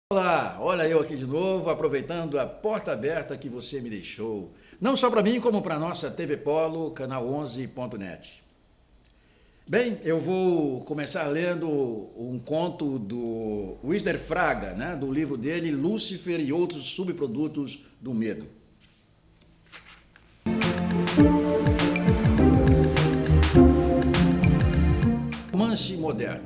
Olá, olha eu aqui de novo, aproveitando a porta aberta que você me deixou. Não só para mim, como para a nossa TV Polo, canal 11.net. Bem, eu vou começar lendo um conto do Wisner Fraga, né, do livro dele, Lúcifer e Outros Subprodutos do Medo. Romance moderno.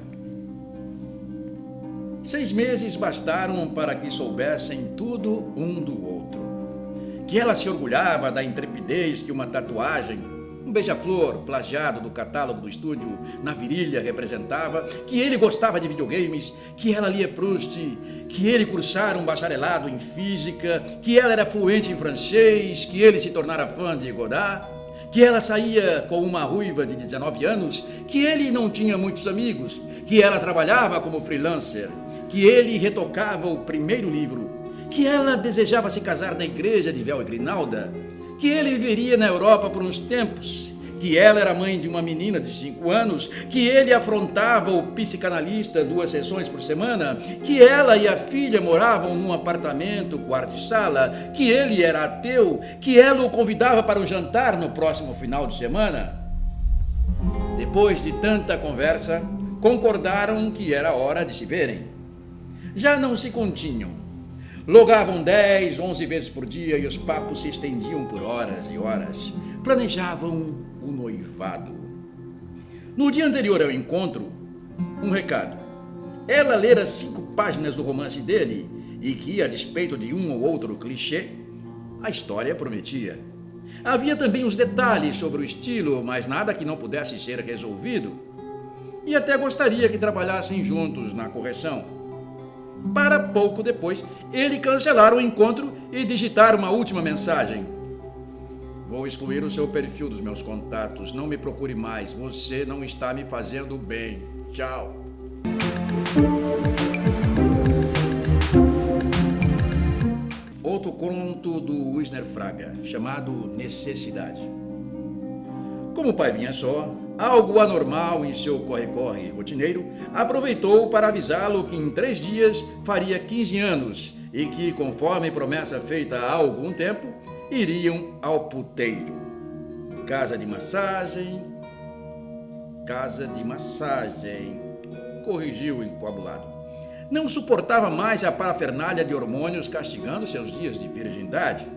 6 meses bastaram para que soubessem tudo um do outro. Que ela se orgulhava da intrepidez que uma tatuagem, um beija-flor plagiado do catálogo do estúdio na virilha representava, que ele gostava de videogames, que ela lia Proust, que ele cursara um bacharelado em física, que ela era fluente em francês, que ele se tornara fã de Godard, que ela saía com uma ruiva de 19 anos, que ele não tinha muitos amigos, que ela trabalhava como freelancer, que ele retocava o primeiro livro, que ela desejava se casar na igreja de véu e grinalda, que ele viveria na Europa por uns tempos, que ela era mãe de uma menina de 5 anos, que ele afrontava o psicanalista 2 sessões por semana, que ela e a filha moravam num apartamento, quarto e sala, que ele era ateu, que ela o convidava para um jantar no próximo final de semana. Depois de tanta conversa, concordaram que era hora de se verem. Já não se continham. Logavam 10, 11 vezes por dia e os papos se estendiam por horas e horas. Planejavam o noivado. No dia anterior ao encontro, um recado. Ela lera 5 páginas do romance dele e que, a despeito de um ou outro clichê, a história prometia. Havia também os detalhes sobre o estilo, mas nada que não pudesse ser resolvido. E até gostaria que trabalhassem juntos na correção. Para pouco depois, ele cancelar o encontro e digitar uma última mensagem. Vou excluir o seu perfil dos meus contatos. Não me procure mais. Você não está me fazendo bem. Tchau. Outro conto do Wisner Fraga, chamado Necessidade. Como o pai vinha só, algo anormal em seu corre-corre rotineiro, aproveitou para avisá-lo que em 3 dias faria 15 anos e que, conforme promessa feita há algum tempo, iriam ao puteiro. Casa de massagem, corrigiu o encabulado. Não suportava mais a parafernália de hormônios castigando seus dias de virgindade.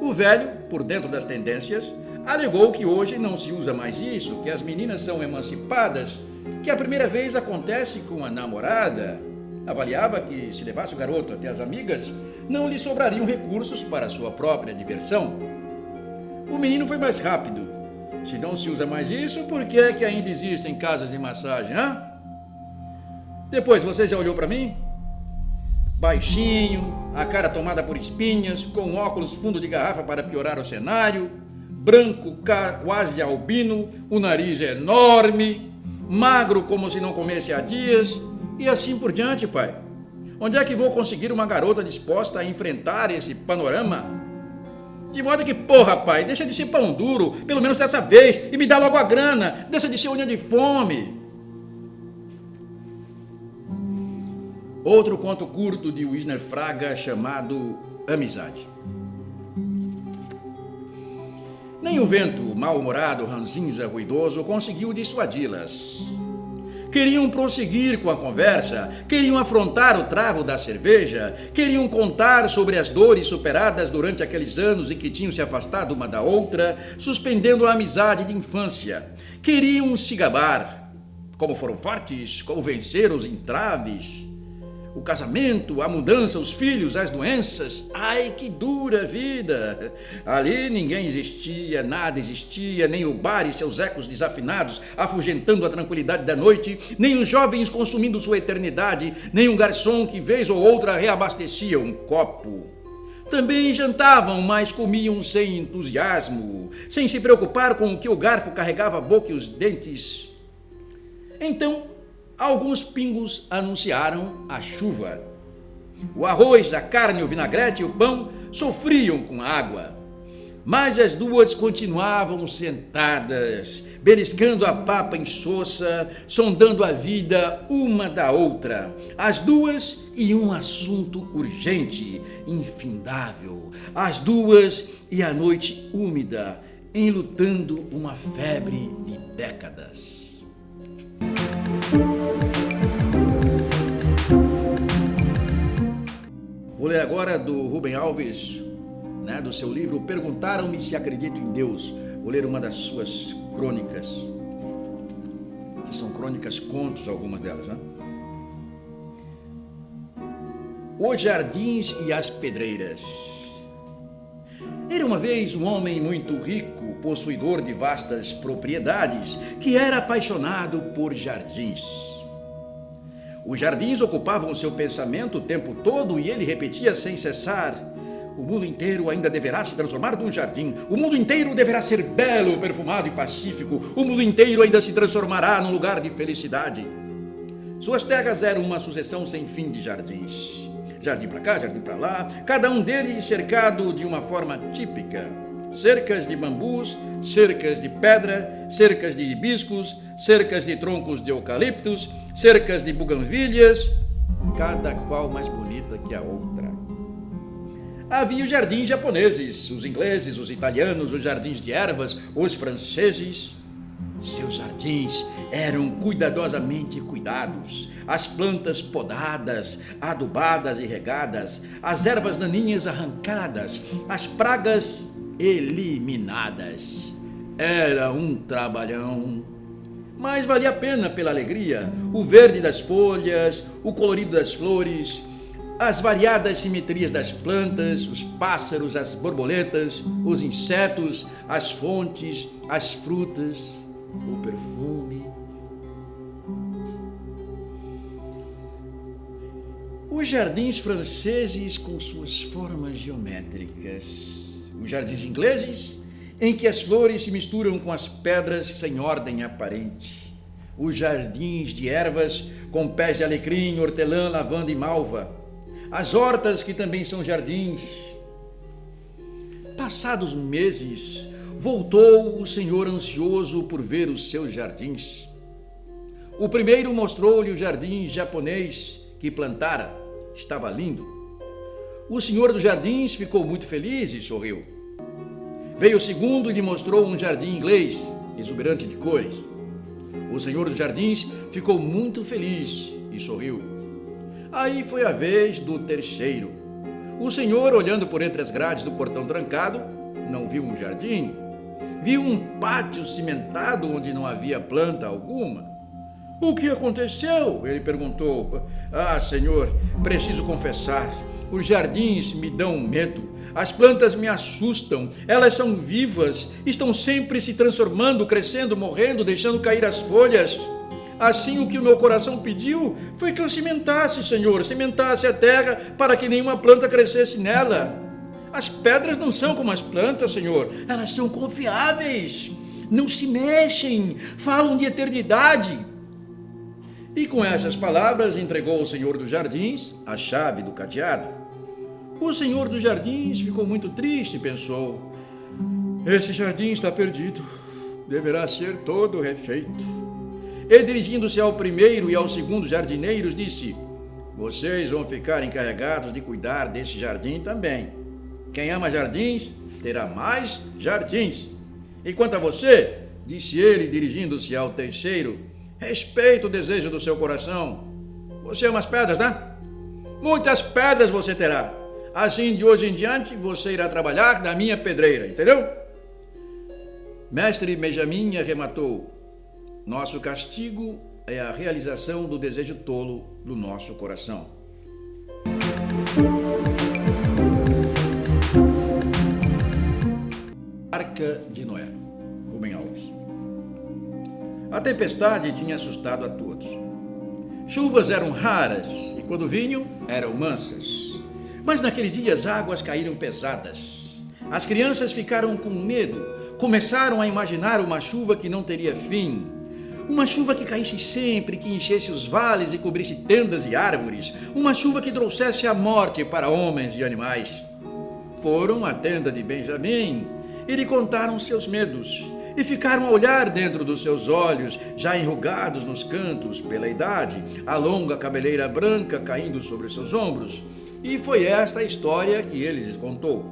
O velho, por dentro das tendências, alegou que hoje não se usa mais isso, que as meninas são emancipadas, que a primeira vez acontece com a namorada. Avaliava que, se levasse o garoto até as amigas, não lhe sobrariam recursos para sua própria diversão. O menino foi mais rápido. Se não se usa mais isso, por que é que ainda existem casas de massagem, hã? Depois, você já olhou para mim? Baixinho, a cara tomada por espinhas, com óculos fundo de garrafa para piorar o cenário, branco quase albino, o nariz enorme, magro como se não comesse há dias, e assim por diante, pai. Onde é que vou conseguir uma garota disposta a enfrentar esse panorama? De modo que, porra, pai, deixa de ser pão duro, pelo menos dessa vez, e me dá logo a grana, deixa de ser unha de fome. Outro conto curto de Wisner Fraga chamado Amizade. Nem o vento, mal-humorado, ranzinza, ruidoso, conseguiu dissuadi-las. Queriam prosseguir com a conversa, queriam afrontar o travo da cerveja, queriam contar sobre as dores superadas durante aqueles anos em que tinham se afastado uma da outra, suspendendo a amizade de infância. Queriam se gabar, como foram fortes, como venceram os entraves. O casamento, a mudança, os filhos, as doenças. Ai, que dura vida! Ali ninguém existia, nada existia, nem o bar e seus ecos desafinados, afugentando a tranquilidade da noite, nem os jovens consumindo sua eternidade, nem um garçom que vez ou outra reabastecia um copo. Também jantavam, mas comiam sem entusiasmo, sem se preocupar com o que o garfo carregava a boca e os dentes. Então, alguns pingos anunciaram a chuva. O arroz, a carne, o vinagrete e o pão sofriam com água. Mas as duas continuavam sentadas, beliscando a papa insossa, sondando a vida uma da outra. As duas e um assunto urgente, infindável. As duas e a noite úmida, enlutando uma febre de décadas. Vou ler agora do Rubem Alves, do seu livro Perguntaram-me se acredito em Deus. Vou ler uma das suas crônicas, que são crônicas contos, algumas delas. Os Jardins e as Pedreiras. Era uma vez um homem muito rico, possuidor de vastas propriedades, que era apaixonado por jardins. Os jardins ocupavam seu pensamento o tempo todo e ele repetia sem cessar: o mundo inteiro ainda deverá se transformar num jardim. O mundo inteiro deverá ser belo, perfumado e pacífico. O mundo inteiro ainda se transformará num lugar de felicidade. Suas terras eram uma sucessão sem fim de jardins. Jardim para cá, jardim para lá, cada um deles cercado de uma forma típica. Cercas de bambus, cercas de pedra, cercas de hibiscos, cercas de troncos de eucaliptos, cercas de buganvílias, cada qual mais bonita que a outra. Havia os jardins japoneses, os ingleses, os italianos, os jardins de ervas, os franceses. Seus jardins eram cuidadosamente cuidados, as plantas podadas, adubadas e regadas, as ervas daninhas arrancadas, as pragas eliminadas. Era um trabalhão, mas valia a pena pela alegria, o verde das folhas, o colorido das flores, as variadas simetrias das plantas, os pássaros, as borboletas, os insetos, as fontes, as frutas, o perfume. Os jardins franceses com suas formas geométricas, os jardins ingleses em que as flores se misturam com as pedras sem ordem aparente, os jardins de ervas com pés de alecrim, hortelã, lavanda e malva, as hortas que também são jardins. Passados meses, voltou o senhor ansioso por ver os seus jardins. O primeiro mostrou-lhe o jardim japonês que plantara. Estava lindo. O senhor dos jardins ficou muito feliz e sorriu. Veio o segundo e lhe mostrou um jardim inglês, exuberante de cores. O senhor dos jardins ficou muito feliz e sorriu. Aí foi a vez do terceiro. O senhor, olhando por entre as grades do portão trancado, não viu um jardim. Viu um pátio cimentado onde não havia planta alguma. O que aconteceu? Ele perguntou. Ah, senhor, preciso confessar, os jardins me dão medo. As plantas me assustam, elas são vivas, estão sempre se transformando, crescendo, morrendo, deixando cair as folhas. Assim, o que o meu coração pediu foi que eu cimentasse, Senhor, cimentasse a terra para que nenhuma planta crescesse nela. As pedras não são como as plantas, Senhor, elas são confiáveis, não se mexem, falam de eternidade. E com essas palavras entregou ao Senhor dos Jardins a chave do cadeado. O Senhor dos Jardins ficou muito triste e pensou: esse jardim está perdido, deverá ser todo refeito. E dirigindo-se ao primeiro e ao segundo jardineiros, disse: vocês vão ficar encarregados de cuidar desse jardim também. Quem ama jardins, terá mais jardins. E quanto a você, disse ele, dirigindo-se ao terceiro, respeito o desejo do seu coração. Você ama as pedras, né? Muitas pedras você terá. Assim, de hoje em diante, você irá trabalhar na minha pedreira, entendeu? Mestre Benjamin arrematou: nosso castigo é a realização do desejo tolo do nosso coração. Arca de Noé, Rubem Alves. A tempestade tinha assustado a todos. Chuvas eram raras e, quando vinham, eram mansas. Mas naquele dia as águas caíram pesadas. As crianças ficaram com medo. Começaram a imaginar uma chuva que não teria fim. Uma chuva que caísse sempre, que enchesse os vales e cobrisse tendas e árvores. Uma chuva que trouxesse a morte para homens e animais. foram à tenda de Benjamim e lhe contaram seus medos. E ficaram a olhar dentro dos seus olhos, já enrugados nos cantos pela idade, a longa cabeleira branca caindo sobre os seus ombros. E foi esta a história que ele lhes contou.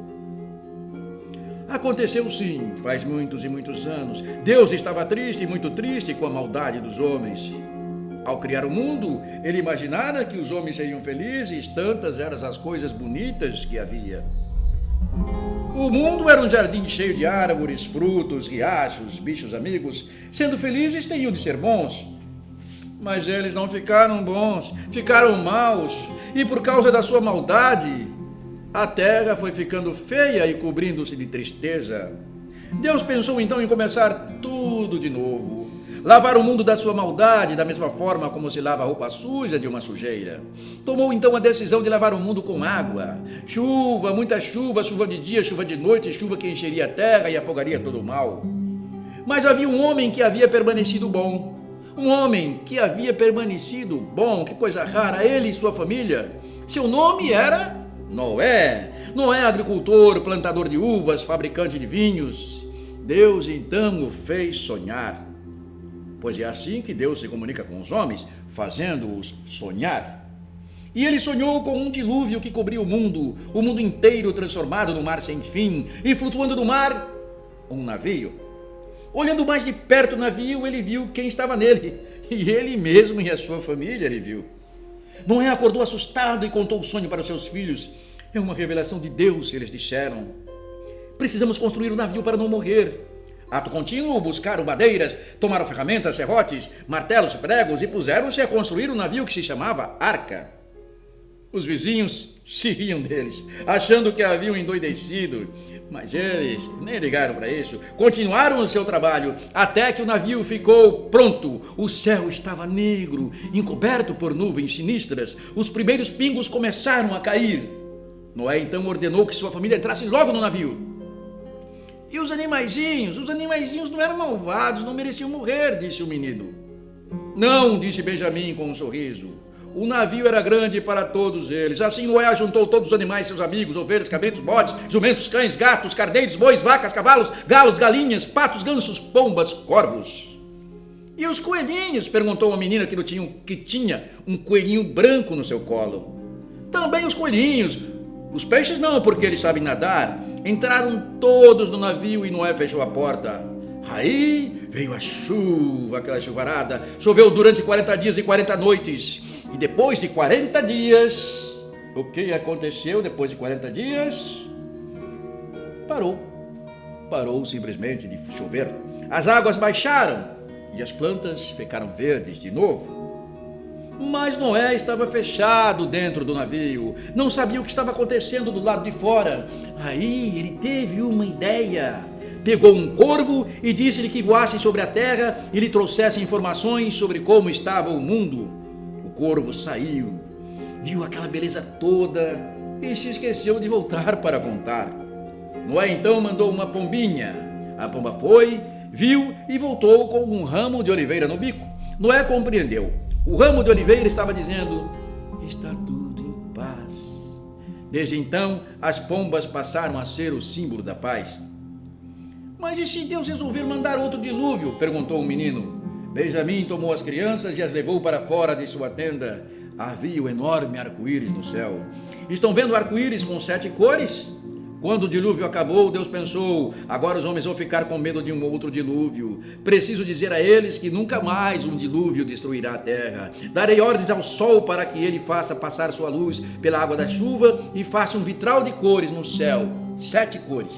Aconteceu sim, faz muitos e muitos anos. Deus estava triste, muito triste com a maldade dos homens. Ao criar o mundo, ele imaginara que os homens seriam felizes, tantas eram as coisas bonitas que havia. O mundo era um jardim cheio de árvores, frutos, riachos, bichos amigos. Sendo felizes, teriam de ser bons. Mas eles não ficaram bons, ficaram maus. E por causa da sua maldade, a terra foi ficando feia e cobrindo-se de tristeza. Deus pensou então em começar tudo de novo. Lavar o mundo da sua maldade, da mesma forma como se lava a roupa suja de uma sujeira. Tomou então a decisão de lavar o mundo com água. Chuva, muita chuva, chuva de dia, chuva de noite, chuva que encheria a terra e afogaria todo o mal. Mas havia um homem que havia permanecido bom. Um homem que havia permanecido bom, que coisa rara, ele e sua família. Seu nome era Noé. Noé, agricultor, plantador de uvas, fabricante de vinhos. Deus então o fez sonhar. Pois é assim que Deus se comunica com os homens, fazendo-os sonhar. E ele sonhou com um dilúvio que cobria o mundo inteiro transformado no mar sem fim, e flutuando no mar, um navio. Olhando mais de perto o navio, ele viu quem estava nele, e ele mesmo e a sua família ele viu. Noé acordou assustado e contou o sonho para os seus filhos. É uma revelação de Deus, eles disseram. Precisamos construir um navio para não morrer. Ato contínuo, buscaram madeiras, tomaram ferramentas, serrotes, martelos, pregos e puseram-se a construir um navio que se chamava Arca. Os vizinhos se riam deles, achando que haviam endoidecido, mas eles nem ligaram para isso. Continuaram o seu trabalho até que o navio ficou pronto. O céu estava negro, encoberto por nuvens sinistras. Os primeiros pingos começaram a cair. Noé então ordenou que sua família entrasse logo no navio. E os animaizinhos não eram malvados, não mereciam morrer, disse o menino. Não, disse Benjamim com um sorriso. O navio era grande para todos eles. Assim Noé juntou todos os animais, seus amigos, ovelhas, cabritos, bodes, jumentos, cães, gatos, cardeiros, bois, vacas, cavalos, galos, galinhas, patos, gansos, pombas, corvos. E os coelhinhos? Perguntou uma menina que tinha um coelhinho branco no seu colo. Também os coelhinhos. Os peixes não, porque eles sabem nadar. Entraram todos no navio e Noé fechou a porta. Aí veio a chuva, aquela chuvarada. Choveu durante 40 dias e 40 noites. E depois de 40 dias, o que aconteceu depois de 40 dias? Parou simplesmente de chover. As águas baixaram e as plantas ficaram verdes de novo. Mas Noé estava fechado dentro do navio, não sabia o que estava acontecendo do lado de fora. Aí ele teve uma ideia. Pegou um corvo e disse-lhe que voasse sobre a terra e lhe trouxesse informações sobre como estava o mundo. O corvo saiu, viu aquela beleza toda e se esqueceu de voltar para contar. Noé então mandou uma pombinha. A pomba foi, viu e voltou com um ramo de oliveira no bico. Noé compreendeu. O ramo de oliveira estava dizendo: está tudo em paz. Desde então, as pombas passaram a ser o símbolo da paz. Mas e se Deus resolver mandar outro dilúvio? Perguntou o menino. Benjamim tomou as crianças e as levou para fora de sua tenda. Havia um enorme arco-íris no céu. Estão vendo o arco-íris com 7 cores? Quando o dilúvio acabou, Deus pensou: agora os homens vão ficar com medo de um outro dilúvio. Preciso dizer a eles que nunca mais um dilúvio destruirá a terra. Darei ordens ao sol para que ele faça passar sua luz pela água da chuva e faça um vitral de cores no céu. 7 cores.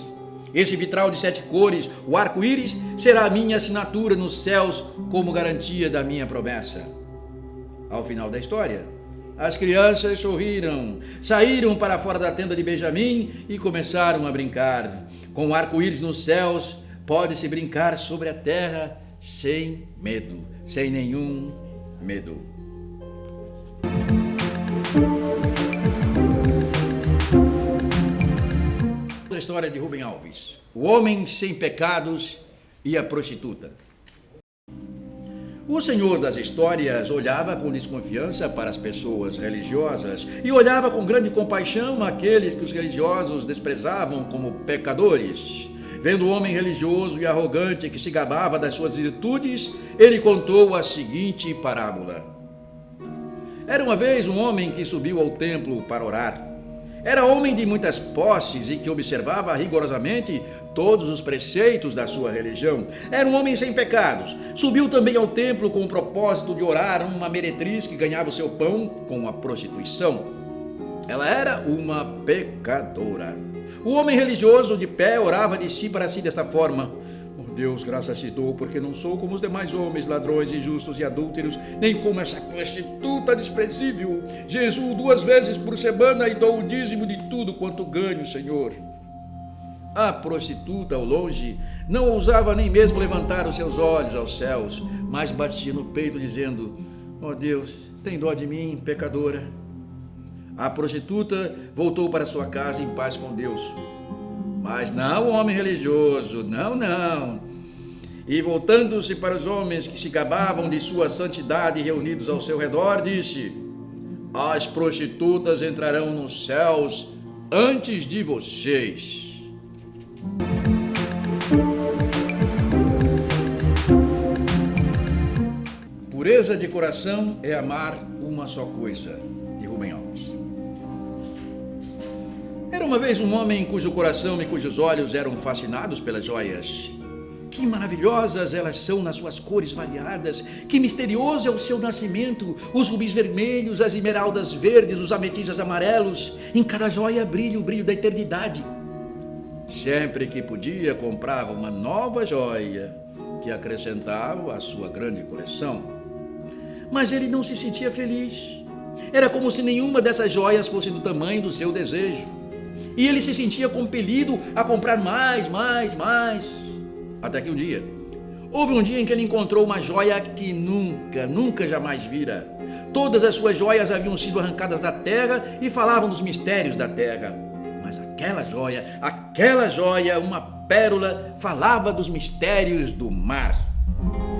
Esse vitral de 7 cores, o arco-íris, será a minha assinatura nos céus como garantia da minha promessa. Ao final da história, as crianças sorriram, saíram para fora da tenda de Benjamim e começaram a brincar. Com o arco-íris nos céus, pode-se brincar sobre a terra sem medo, sem nenhum medo. A história de Rubem Alves, o homem sem pecados e a prostituta. O Senhor das Histórias olhava com desconfiança para as pessoas religiosas e olhava com grande compaixão aqueles que os religiosos desprezavam como pecadores. Vendo o homem religioso e arrogante que se gabava das suas virtudes, ele contou a seguinte parábola. Era uma vez um homem que subiu ao templo para orar. Era homem de muitas posses e que observava rigorosamente todos os preceitos da sua religião. Era um homem sem pecados. Subiu também ao templo com o propósito de orar uma meretriz que ganhava o seu pão com a prostituição. Ela era uma pecadora. O homem religioso de pé orava de si para si desta forma: "Oh Deus, graças te dou, porque não sou como os demais homens, ladrões, injustos e adúlteros, nem como essa prostituta desprezível. Jejuo 2 vezes por semana e dou o dízimo de tudo quanto ganho, Senhor." A prostituta, ao longe, não ousava nem mesmo levantar os seus olhos aos céus, mas batia no peito, dizendo: "Oh Deus, tem dó de mim, pecadora." A prostituta voltou para sua casa em paz com Deus. Mas não o homem religioso, não. E voltando-se para os homens que se gabavam de sua santidade reunidos ao seu redor, disse: "As prostitutas entrarão nos céus antes de vocês." Pureza de coração é amar uma só coisa, de Rubem Alves. Era uma vez um homem cujo coração e cujos olhos eram fascinados pelas joias. Que maravilhosas elas são nas suas cores variadas, que misterioso é o seu nascimento, os rubis vermelhos, as esmeraldas verdes, os ametistas amarelos, em cada joia brilha o brilho da eternidade. Sempre que podia, comprava uma nova joia que acrescentava à sua grande coleção. Mas ele não se sentia feliz. Era como se nenhuma dessas joias fosse do tamanho do seu desejo. E ele se sentia compelido a comprar mais. Até que houve um dia em que ele encontrou uma joia que nunca jamais vira. Todas as suas joias haviam sido arrancadas da terra e falavam dos mistérios da terra. Mas aquela joia, uma pérola, falava dos mistérios do mar.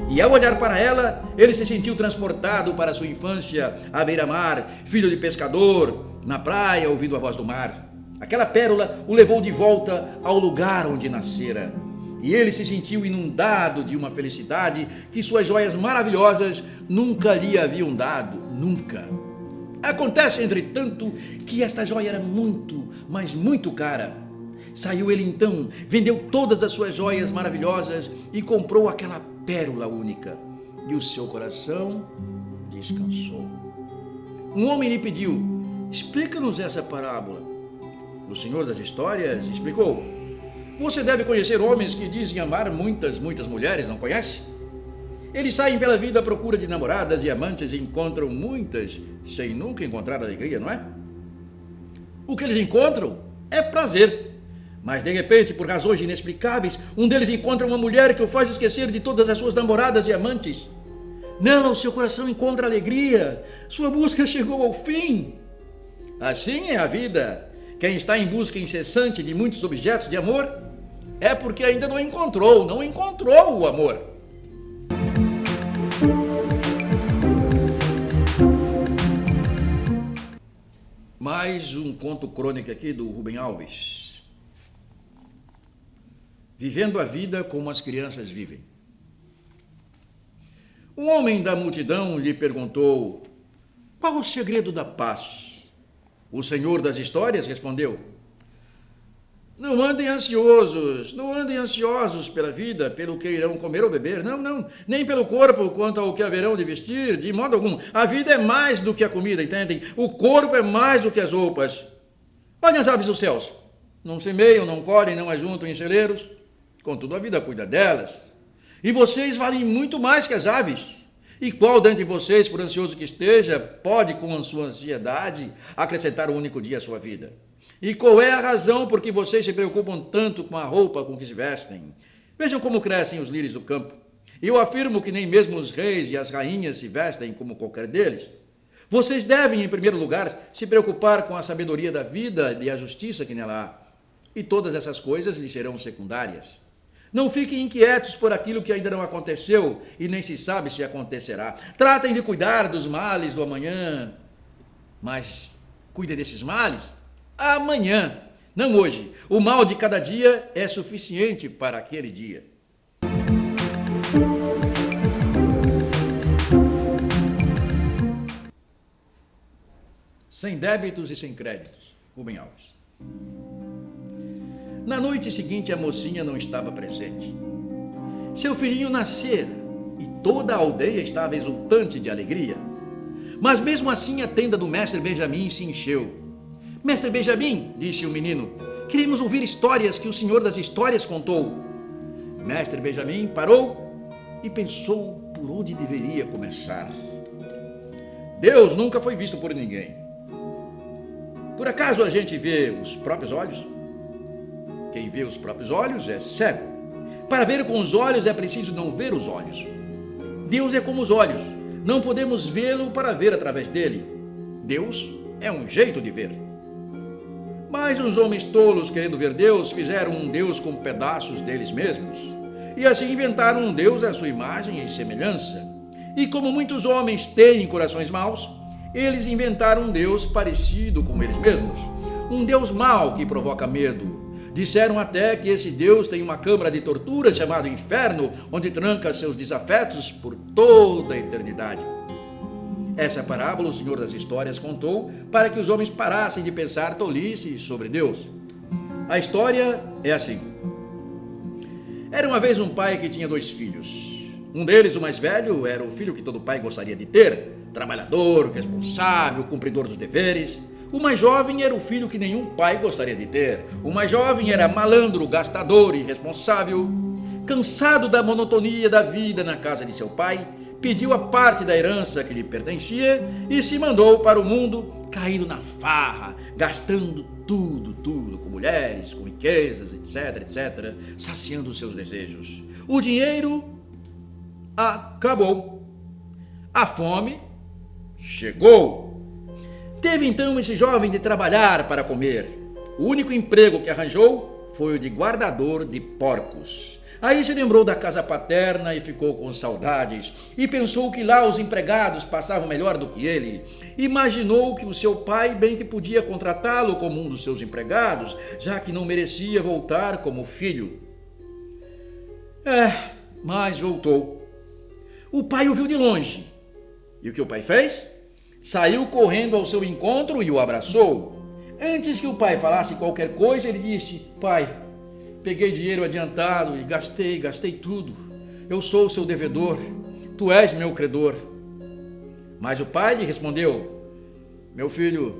E ao olhar para ela, ele se sentiu transportado para sua infância à beira-mar, filho de pescador, na praia, ouvindo a voz do mar. Aquela pérola o levou de volta ao lugar onde nascera. E ele se sentiu inundado de uma felicidade que suas joias maravilhosas nunca lhe haviam dado, nunca. Acontece, entretanto, que esta joia era muito cara. Saiu ele então, vendeu todas as suas joias maravilhosas e comprou aquela pérola única. E o seu coração descansou. Um homem lhe pediu: "Explica-nos essa parábola." O Senhor das Histórias explicou: "Você deve conhecer homens que dizem amar muitas mulheres, não conhece? Eles saem pela vida à procura de namoradas e amantes e encontram muitas, sem nunca encontrar alegria, não é? O que eles encontram é prazer. Mas, de repente, por razões inexplicáveis, um deles encontra uma mulher que o faz esquecer de todas as suas namoradas e amantes. Nela, o seu coração encontra alegria. Sua busca chegou ao fim. Assim é a vida. Quem está em busca incessante de muitos objetos de amor é porque ainda não encontrou o amor." Mais um conto crônico aqui do Rubem Alves. Vivendo a vida como as crianças vivem. Um homem da multidão lhe perguntou: "Qual o segredo da paz?" O Senhor das Histórias respondeu: Não andem ansiosos pela vida, pelo que irão comer ou beber, não, nem pelo corpo quanto ao que haverão de vestir, de modo algum. A vida é mais do que a comida, entendem? O corpo é mais do que as roupas. Olhem as aves dos céus, não semeiam, não colhem, não ajuntam em celeiros, contudo a vida cuida delas. E vocês valem muito mais que as aves. E qual dentre vocês, por ansioso que esteja, pode, com a sua ansiedade, acrescentar um único dia à sua vida? E qual é a razão por que vocês se preocupam tanto com a roupa com que se vestem? Vejam como crescem os lírios do campo. E eu afirmo que nem mesmo os reis e as rainhas se vestem como qualquer deles. Vocês devem, em primeiro lugar, se preocupar com a sabedoria da vida e a justiça que nela há. E todas essas coisas lhes serão secundárias. Não fiquem inquietos por aquilo que ainda não aconteceu e nem se sabe se acontecerá. Tratem de cuidar dos males do amanhã, mas cuidem desses males amanhã, não hoje. O mal de cada dia é suficiente para aquele dia. Sem débitos e sem créditos. Rubem Alves. Na noite seguinte, a mocinha não estava presente. Seu filhinho nascera e toda a aldeia estava exultante de alegria. Mas mesmo assim a tenda do mestre Benjamim se encheu. Mestre Benjamim, disse o menino, queremos ouvir histórias que o Senhor das Histórias contou. Mestre Benjamim parou e pensou por onde deveria começar. Deus nunca foi visto por ninguém. Por acaso a gente vê os próprios olhos? Quem vê os próprios olhos é cego. Para ver com os olhos é preciso não ver os olhos. Deus é como os olhos. Não podemos vê-lo para ver através dele. Deus é um jeito de ver. Mas os homens tolos, querendo ver Deus, fizeram um Deus com pedaços deles mesmos. E assim inventaram um Deus à sua imagem e semelhança. E como muitos homens têm corações maus, eles inventaram um Deus parecido com eles mesmos. Um Deus mau que provoca medo. Disseram até que esse Deus tem uma câmara de tortura chamada Inferno, onde tranca seus desafetos por toda a eternidade. Essa parábola o Senhor das Histórias contou para que os homens parassem de pensar tolice sobre Deus. A história é assim. Era uma vez um pai que tinha 2 filhos. Um deles, o mais velho, era o filho que todo pai gostaria de ter, trabalhador, responsável, cumpridor dos deveres. O mais jovem era o filho que nenhum pai gostaria de ter. O mais jovem era malandro, gastador, irresponsável. Cansado da monotonia da vida na casa de seu pai, pediu a parte da herança que lhe pertencia e se mandou para o mundo, caindo na farra, gastando tudo, com mulheres, com riquezas, etc, saciando seus desejos. O dinheiro acabou. A fome chegou. Teve então esse jovem de trabalhar para comer. O único emprego que arranjou foi o de guardador de porcos. Aí se lembrou da casa paterna e ficou com saudades. E pensou que lá os empregados passavam melhor do que ele. Imaginou que o seu pai bem que podia contratá-lo como um dos seus empregados, já que não merecia voltar como filho. Mas voltou. O pai o viu de longe. E o que o pai fez? Saiu correndo ao seu encontro e o abraçou. Antes que o pai falasse qualquer coisa, ele disse: pai, peguei dinheiro adiantado e gastei tudo. Eu sou o seu devedor, tu és meu credor. Mas o pai lhe respondeu: meu filho,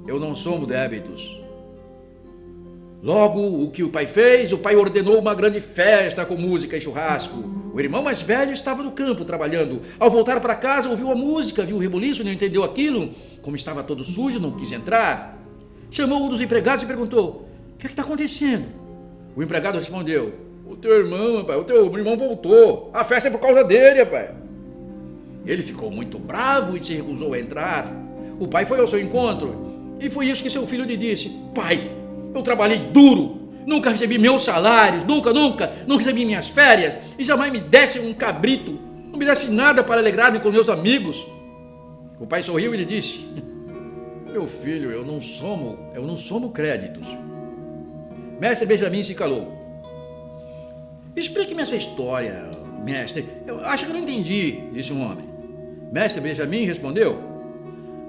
eu não somo débitos. Logo, o que o pai fez? O pai ordenou uma grande festa com música e churrasco. O irmão mais velho estava no campo trabalhando. Ao voltar para casa, ouviu a música, viu o rebuliço, não entendeu aquilo. Como estava todo sujo, não quis entrar. Chamou um dos empregados e perguntou: o que está acontecendo? O empregado respondeu: o teu irmão, rapaz, o teu irmão voltou. A festa é por causa dele, rapaz. Ele ficou muito bravo e se recusou a entrar. O pai foi ao seu encontro e foi isso que seu filho lhe disse: pai, eu trabalhei duro, nunca recebi meus salários, nunca, não recebi minhas férias e jamais me desse um cabrito, não me desse nada para alegrar-me com meus amigos. O pai sorriu e lhe disse: meu filho, eu não somo créditos. Mestre Benjamim se calou. Explique-me essa história, mestre. Eu acho que não entendi, disse um homem. Mestre Benjamim respondeu: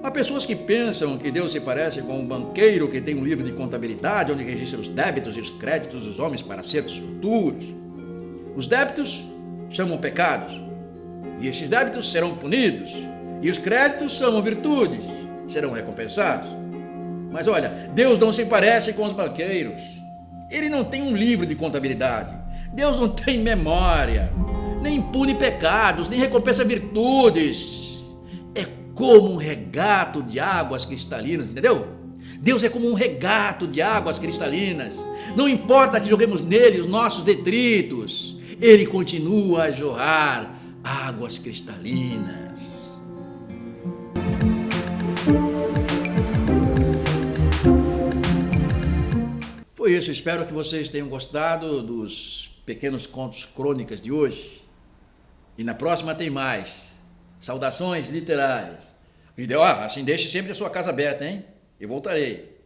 há pessoas que pensam que Deus se parece com um banqueiro que tem um livro de contabilidade onde registra os débitos e os créditos dos homens para acertos futuros. Os débitos chamam pecados, e esses débitos serão punidos, e os créditos são virtudes, serão recompensados. Mas olha, Deus não se parece com os banqueiros. Ele não tem um livro de contabilidade. Deus não tem memória, nem pune pecados, nem recompensa virtudes. É como um regato de águas cristalinas, entendeu? Deus é como um regato de águas cristalinas. Não importa que joguemos nele os nossos detritos, ele continua a jorrar águas cristalinas. Foi isso, espero que vocês tenham gostado dos pequenos contos crônicas de hoje. E na próxima tem mais. Saudações literárias. E assim deixe sempre a sua casa aberta, hein? Eu voltarei.